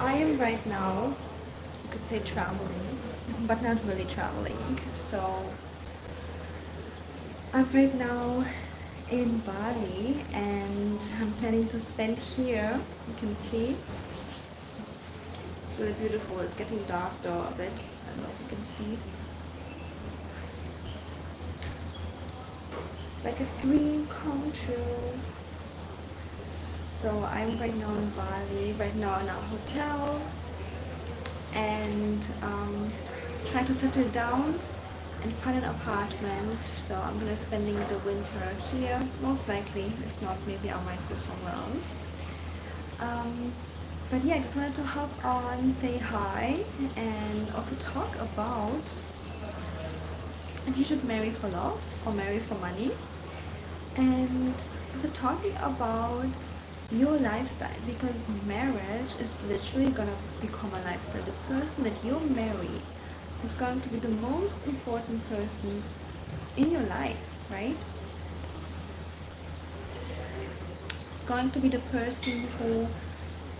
I am right now, you could say traveling, but not really traveling. So I'm right now in Bali and I'm planning to spend here. You can see it's really beautiful. It's getting dark though a bit. I don't know if you can see. It's like a dream come true. So I'm right now in Bali, right now in a hotel, and trying to settle down and find an apartment. So I'm gonna spending the winter here, most likely. If not, maybe I might go somewhere else. Um, but yeah, I just wanted to hop on, say hi, and also talk about if you should marry for love or marry for money. And also talking about your lifestyle, because marriage is literally gonna become a lifestyle. The person that you marry is going to be the most important person in your life, right? It's going to be the person who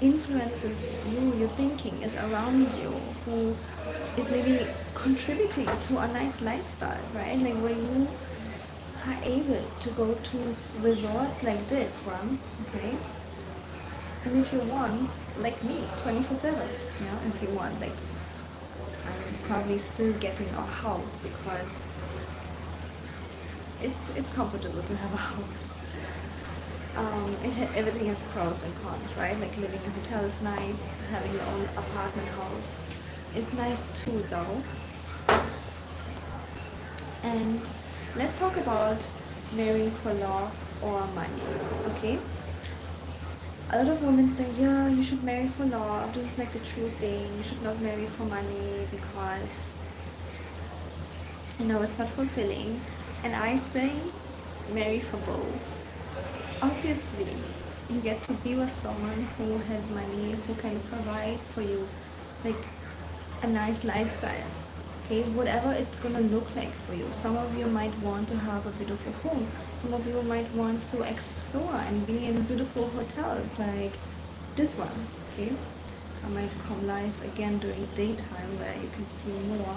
influences you, your thinking is around you, who is maybe contributing to a nice lifestyle, right? Like where you are able to go to resorts like this one, okay? And if you want, like me, 24/7, yeah, if you want, like I'm probably still getting a house because it's comfortable to have a house. Everything has pros and cons, right? Like living in a hotel is nice, having your own apartment house is nice too, though. And let's talk about marrying for love or money, okay? A lot of women say, yeah, you should marry for love. This is like the true thing. You should not marry for money because, it's not fulfilling. And I say, marry for both. Obviously, you get to be with someone who has money, who can provide for you, like a nice lifestyle. Okay, whatever it's gonna look like for you. Some of you might want to have a beautiful home. Some of you might want to explore and be in beautiful hotels like this one. Okay, I might come live again during daytime where you can see more.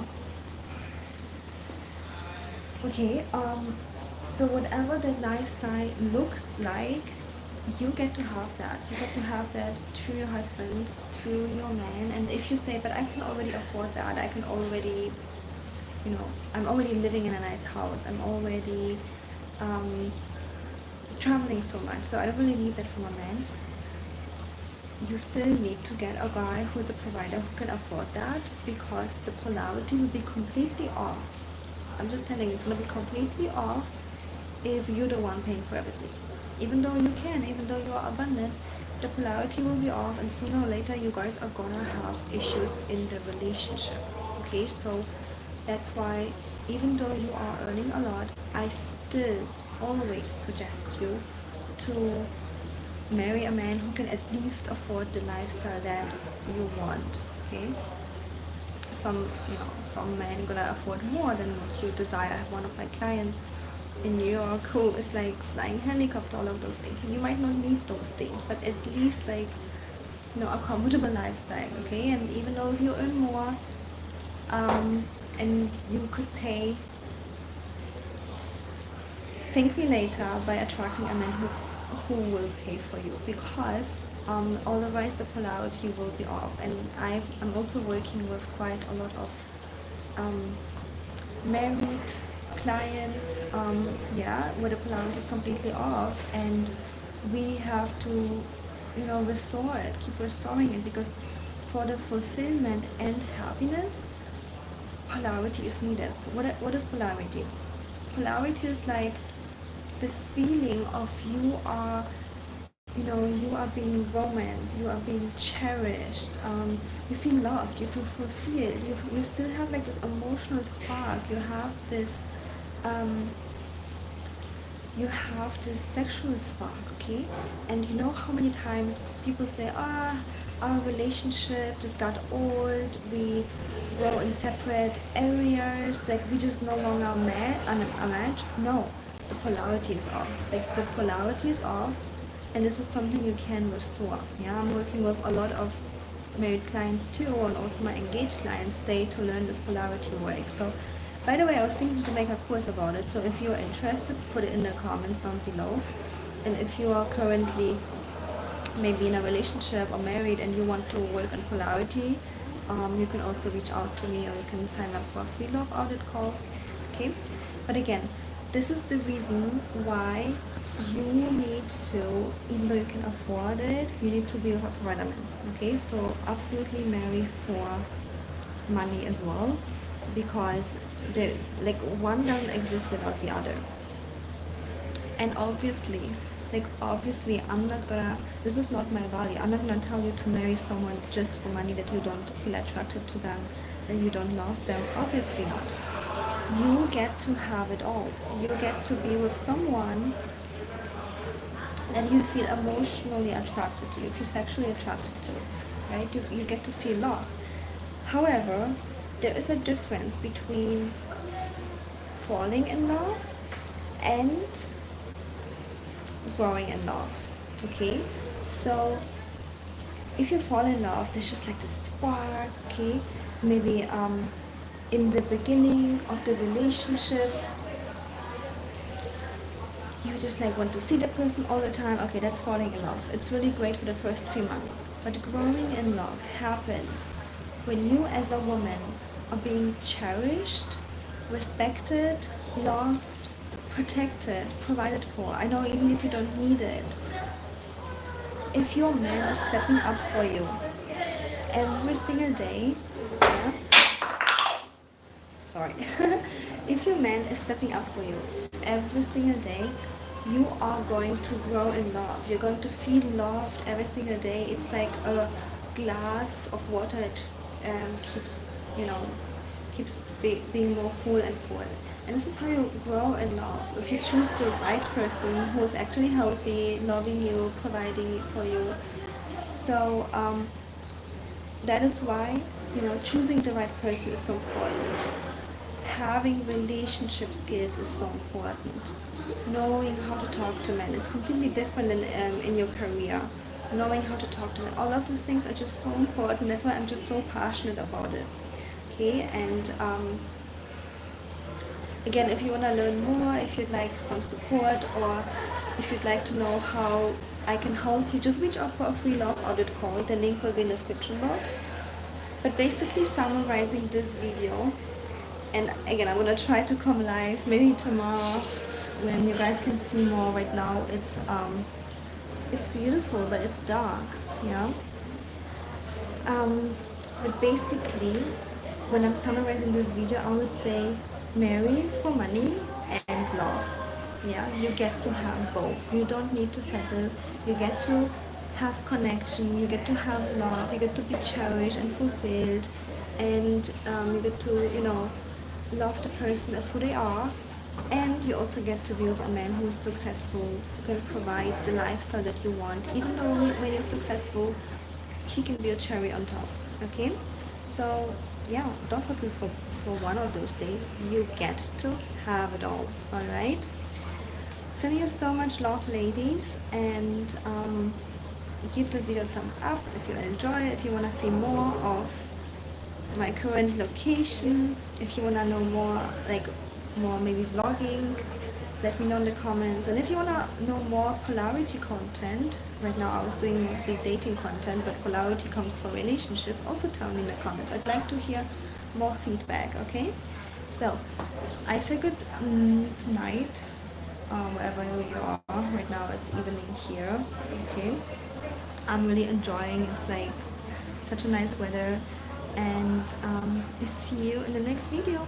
Okay, so whatever the lifestyle looks like, you get to have that. You get to have that through your husband, through your man. And if you say, but I can already afford that, I can already, I'm already living in a nice house, I'm already um, traveling so much, so I don't really need that from a man. You still need to get a guy who's a provider who can afford that, because the polarity will be completely off. I'm just telling you, it's going to be completely off if you're the one paying for everything. Even though you can, even though you are abundant, the polarity will be off, and sooner or later you guys are gonna have issues in the relationship. Okay, so that's why even though you are earning a lot, I still always suggest you to marry a man who can at least afford the lifestyle that you want. Okay, some some men gonna afford more than what you desire. I have one of my clients in New York who is like flying helicopter, all of those things, and you might not need those things, but at least like a comfortable lifestyle. Okay, and even though if you earn more, and you could pay, thank me later by attracting a man who will pay for you, because otherwise the polarity will be off. And I'm also working with quite a lot of um, married clients, yeah, where the polarity is completely off, and we have to, restore it, keep restoring it, because for the fulfillment and happiness, polarity is needed. What is polarity? Polarity is like the feeling of you are being romanced, you are being cherished, you feel loved, you feel fulfilled, you still have like this emotional spark, um, you have this sexual spark, okay? And you know how many times people say, our relationship just got old, we grow in separate areas, like we just no longer a match. No, the polarity is off. Like the polarity is off, and this is something you can restore. Yeah, I'm working with a lot of married clients too, and also my engaged clients stay to learn this polarity work. So by the way, I was thinking to make a course about it, so if you're interested, put it in the comments down below. And if you are currently maybe in a relationship or married and you want to work on polarity, you can also reach out to me, or you can sign up for a free love audit call. Okay, but again, this is the reason why you need to, even though you can afford it, you need to be with a provider man. Okay, so absolutely marry for money as well, because there, like, one doesn't exist without the other. And obviously I'm not gonna, this is not my value, I'm not gonna tell you to marry someone just for money, that you don't feel attracted to them, that you don't love them. Obviously not. You get to have it all. You get to be with someone that you feel emotionally attracted to, you feel sexually attracted to, right? You get to feel love. However, there is a difference between falling in love and growing in love. Okay, so if you fall in love, there's just like this spark. Okay, maybe in the beginning of the relationship, you just like want to see the person all the time. Okay, that's falling in love. It's really great for the first 3 months, but growing in love happens when you as a woman are being cherished, respected, loved, protected, provided for. I know, even if you don't need it, if your man is stepping up for you every single day, yeah, sorry, if your man is stepping up for you every single day, you are going to grow in love. You're going to feel loved every single day. It's like a glass of water that keeps, you know, being more full and full. And this is how you grow in love. If you choose the right person who is actually healthy, loving you, providing for you. So that is why, choosing the right person is so important. Having relationship skills is so important. Knowing how to talk to men, it's completely different in your career. Knowing how to talk to men, all of those things are just so important. That's why I'm just so passionate about it. Okay, and again, if you want to learn more, if you'd like some support, or if you'd like to know how I can help you, just reach out for a free love audit call. The link will be in the description box. But basically summarizing this video, and again, I'm gonna try to come live maybe tomorrow when you guys can see more. Right now it's beautiful, but it's dark, yeah. But basically, when I'm summarizing this video, I would say marry for money and love. Yeah, you get to have both. You don't need to settle. You get to have connection. You get to have love. You get to be cherished and fulfilled, and you get to, love the person as who they are. And you also get to be with a man who is successful, who can provide the lifestyle that you want. Even though when you're successful, he can be a cherry on top. Okay, so yeah, don't settle for one of those things. You get to have it all right? Sending you so much love, ladies, and give this video a thumbs up if you enjoy it, if you want to see more of my current location, if you want to know more, like more maybe vlogging, let me know in the comments. And if you want to know more polarity content, right now I was doing mostly dating content, but polarity comes for relationship, also tell me in the comments. I'd like to hear more feedback. Okay, so I say good night, wherever you are. Right now it's evening here. Okay, I'm really enjoying, it's like such a nice weather, and I see you in the next video.